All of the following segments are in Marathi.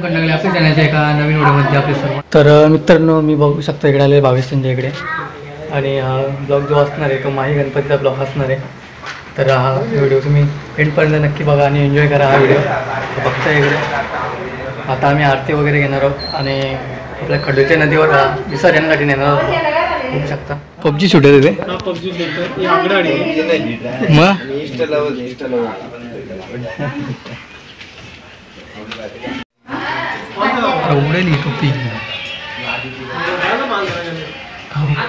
पंढरपूर असं जाण्याच्या एका नवीन व्हिडिओमध्ये आपले सर्व. तर मित्रांनो, मी बघू शकतो इकडे आले भावेश त्यांच्या इकडे, आणि हा ब्लॉग जो असणार आहे तो माही गणपतीचा ब्लॉग असणार आहे. तर हा व्हिडिओ तुम्ही एंडपर्यंत नक्की बघा आणि एन्जॉय करा हा व्हिडिओ. बघता इकडे आता आम्ही आरती वगैरे घेणार आहोत आणि आपल्या खडूच्या नदीवर विसर्जनासाठी नेणार आहोत. बघू शकता पबजी सुटेल तिथे उडेल ही टोपी.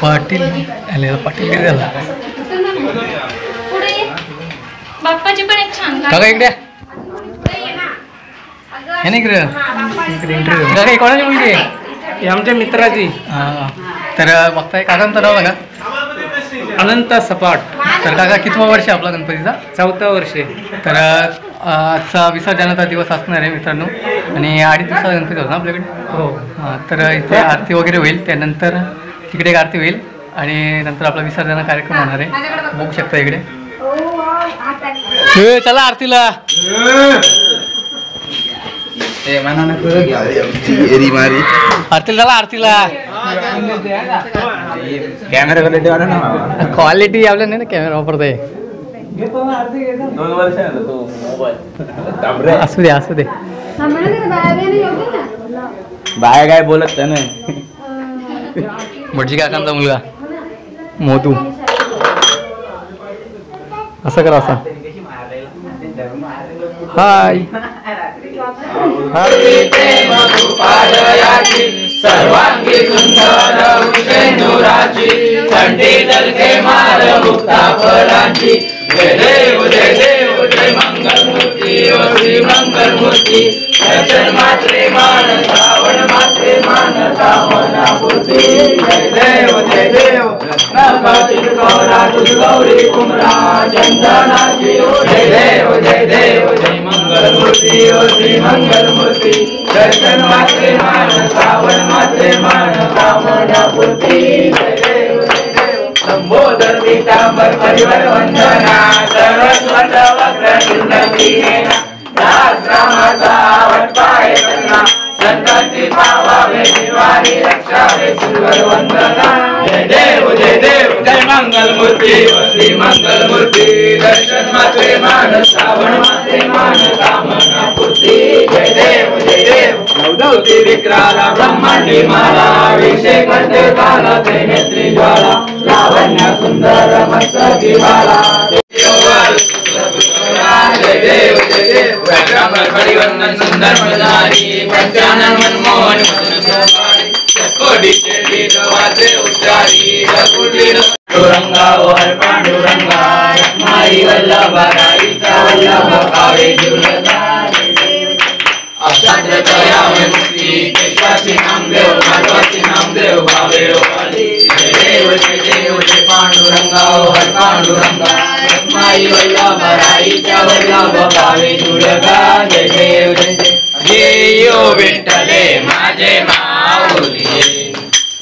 पाटील आले, पाटील काय झाला बाप्पाची पण एक छान काका इकडे हे नाही इकडे इंटरव्ह्यू काका कोणाची मुलगी आहे? आमच्या मित्राची. हां, तर बघताय काकांचं नाव बघा, अनंत सपाट. तर काका कितवा वर्ष आहे आपला गणपतीचा? 4th वर्ष. तर आजचा विसर्जनाचा दिवस असणार आहे मित्रांनो, आणि 2.5 दिवसाचा गणपती होता ना आपल्याकडे. हो. हां, तर इथे आरती वगैरे होईल, त्यानंतर तिकडे एक आरती होईल आणि नंतर आपला विसर्जन कार्यक्रम होणार आहे. बघू शकता इकडे. चला आरतीला. आरतीला चला, आरतीला. कॅमेरा क्वालिटी वाला ना, क्वालिटी आपल्या नाही ना कॅमेरा वापरताय. असू दे असू दे, बाय काय बोलत नाही. भटजी काकांचा मुलगा मोतू. असं करा, असा हाय. सर्वांगी सुंदर उषेनुराची थंडी दलके मार मुक्ता फळांची. जय देव जय देव जय मंगलमूर्ती ओ श्री मंगलमूर्ती. दर्शन मात्रे मान श्रावण मात्रे मान कामना पूर्ती. जय देव जय देव गणपती गौरा तुझ गौरी कुमरा चंदनाची. जय देव जय देव जय मंगलमूर्ती ओ श्री मंगलमूर्ती. दर्शन मात्रे मान श्रावण मात्रे मान कामना पूर्ती. जय देव जय देव संबोधर पीतांबर परिवर वंदना सरस्वत वक्र सुंदरी नेना. दास रामाचा वटपाय करना संतांची पावावे दिवाळी रक्षावे सुंदर वंदना. जय देव जय मंगलमूर्ती व श्री मंगलमूर्ती. दर्शन मात्रे मान श्रावण मात्रे मान कामना पूर्ती. जय देव नवदौती विक्राला ब्रह्मांडी माला. अभिषेक करते काला ते नेत्री ज्वाला. लावण्य सुंदर मस्तकी बाला. जय देव परिवंदन सुंदर मदारी. पंचानन मनमोहन मदन सोपारी. कोडीचे वीर वाचे उच्चारी. पांडुरंगा ओ हर पांडुरंगा. माई वल्लभा राईचा वल्लभ कावे जुलता. अष्टात्र तयावे मुक्ती. केशवाची नामदेव माधवाची नामदेव भावे ओवाली. जय देव जय पांडुरंगा ओ हर पांडुरंगा. माई वल्लभा राईचा वल्लभ कावे जुलता. जय देव येयो विठ्ठले माझे माऊली.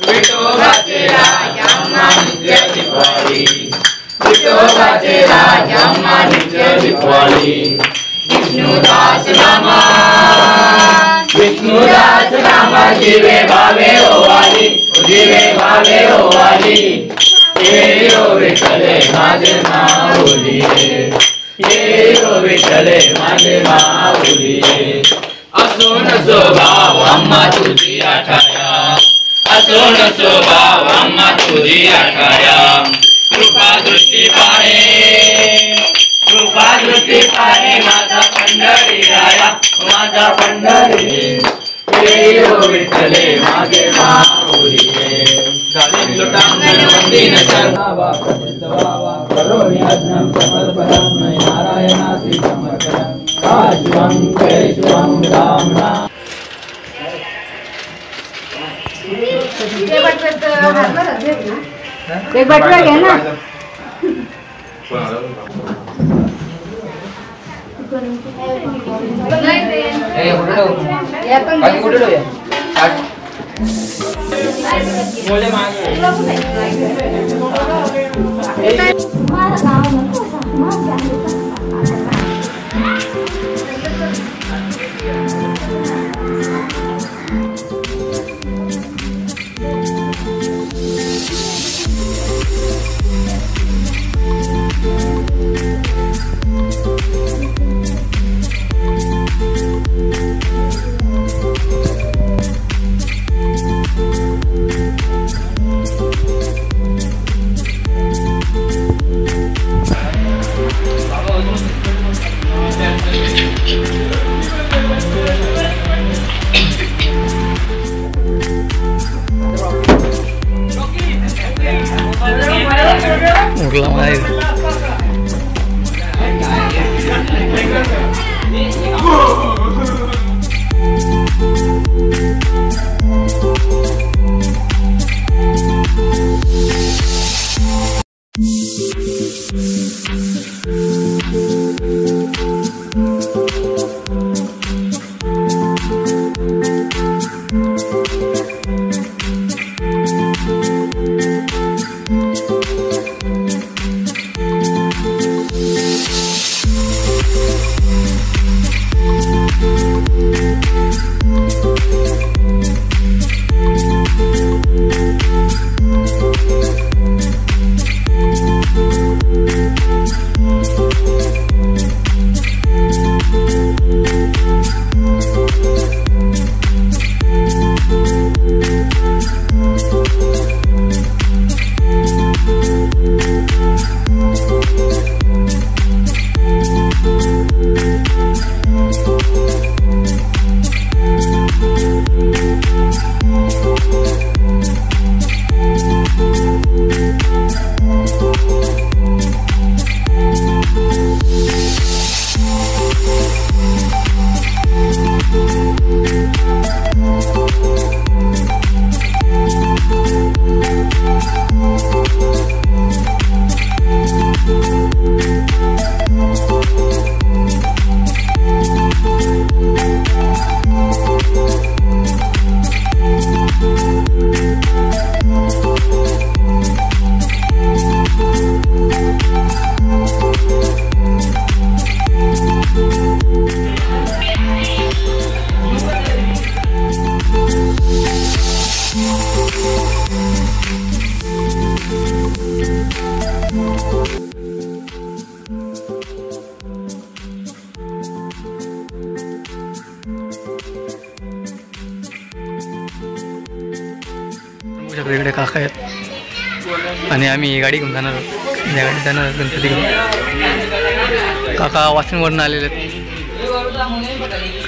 विठोबाचे राजा नित्य दिवाळी. विठोबाचे राजा नित्य दिवाळी. विष्णुदास रामा जीवे भावे ओवाली. जीवे भावे ओवाली. येयो विठ्ठले माझे माऊली. येयो विठ्ठले माझे माऊली. असो न स्वभाव अम्मा तुझी आठाया. असो न स्वभाव अम्मा तुझी आठाया. कृपा दृष्टी पाहे माझा पंढरी राया. माझा पंढरी. येयो विठ्ठले माझे माऊली. लोटांगण वंदीन सर्वा करोमि यज्ञं सकलपदात्मै नारायणासी समर्पयामि. राजवं केशवं रामना. एक बटवा घे ना. उरला माहिती इकडे काका आहेत आणि आम्ही गाडी घेऊन जाणार आहोत. या गाडी जाणार गणपती घेऊन. काका वाशिमवरून आलेले आहेत.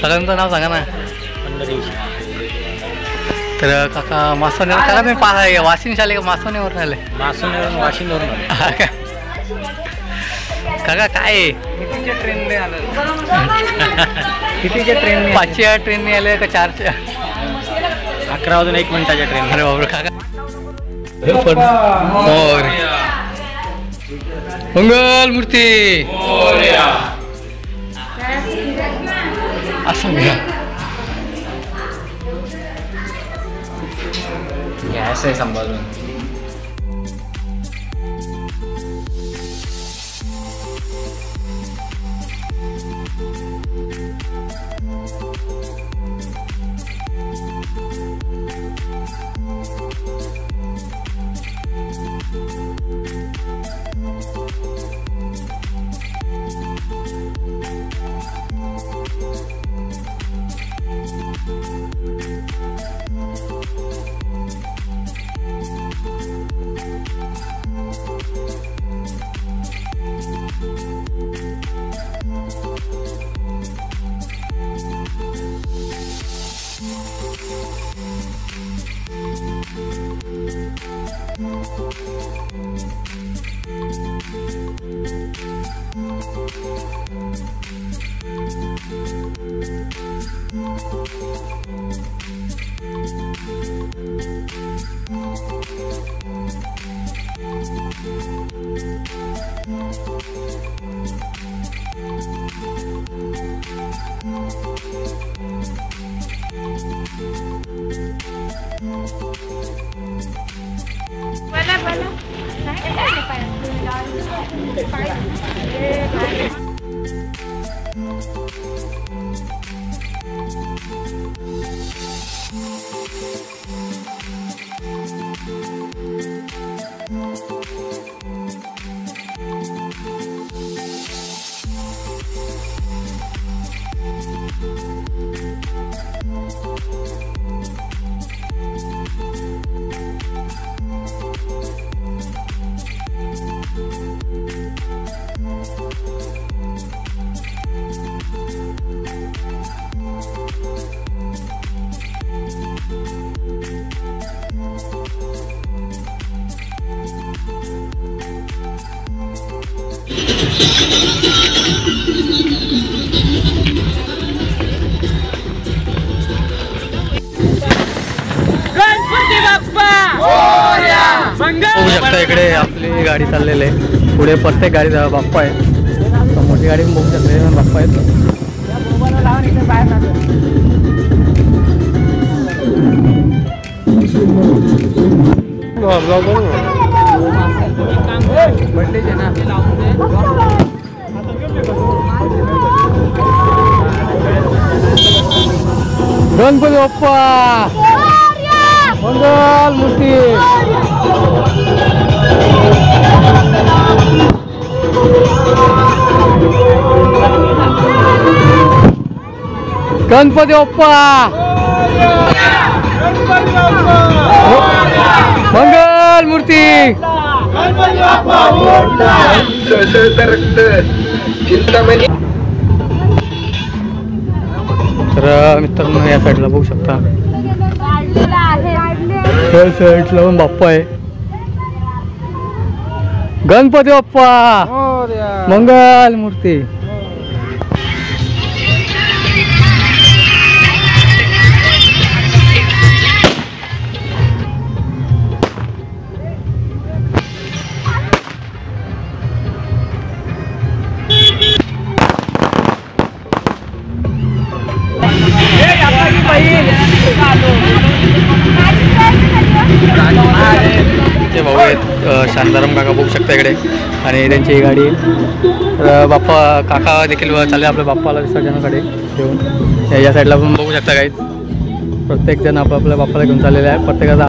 काकांचं नाव सांगा ना. तर काका मासवणे काका तुम्ही वाशिम शाले का मासवणीवरून आले. वाशिमवरून काका काय आहे? कितीच्या ट्रेनने आलं? कितीच्या ट्रेन? 5च्या ट्रेनने आले का 4च्या? 11 वाजून 1 मिनिटाच्या ट्रेन. अरे बाबा काका मंगल मूर्ती असं गॅस आहे संभाळून. बघू शकता इकडे आपली गाडी चाललेली आहे. पुढे प्रत्येक गाडी बाप्पा आहे. मोठी गाडी पण बघू शकता बाप्पा आहेत. गणपती बाप्पा मंगल मूर्ती. गणपती बाप्पा मंगल मूर्ती. तर मित्रांनो या साईडला बघू शकता त्या साईडला पण बाप्पा आहे. गणपती बाप्पा मंगल मूर्ती. ते भाऊ आहेत शांताराम काका बघू शकता इकडे आणि त्यांची ही गाडी. तर बाप्पा काका देखील चालले आपल्या बाप्पाला विसर्जनाकडे घेऊन. या साईडला पण बघू शकता काही प्रत्येकजण आपल्या बाप्पाला घेऊन चाललेले आहे. प्रत्येकाचा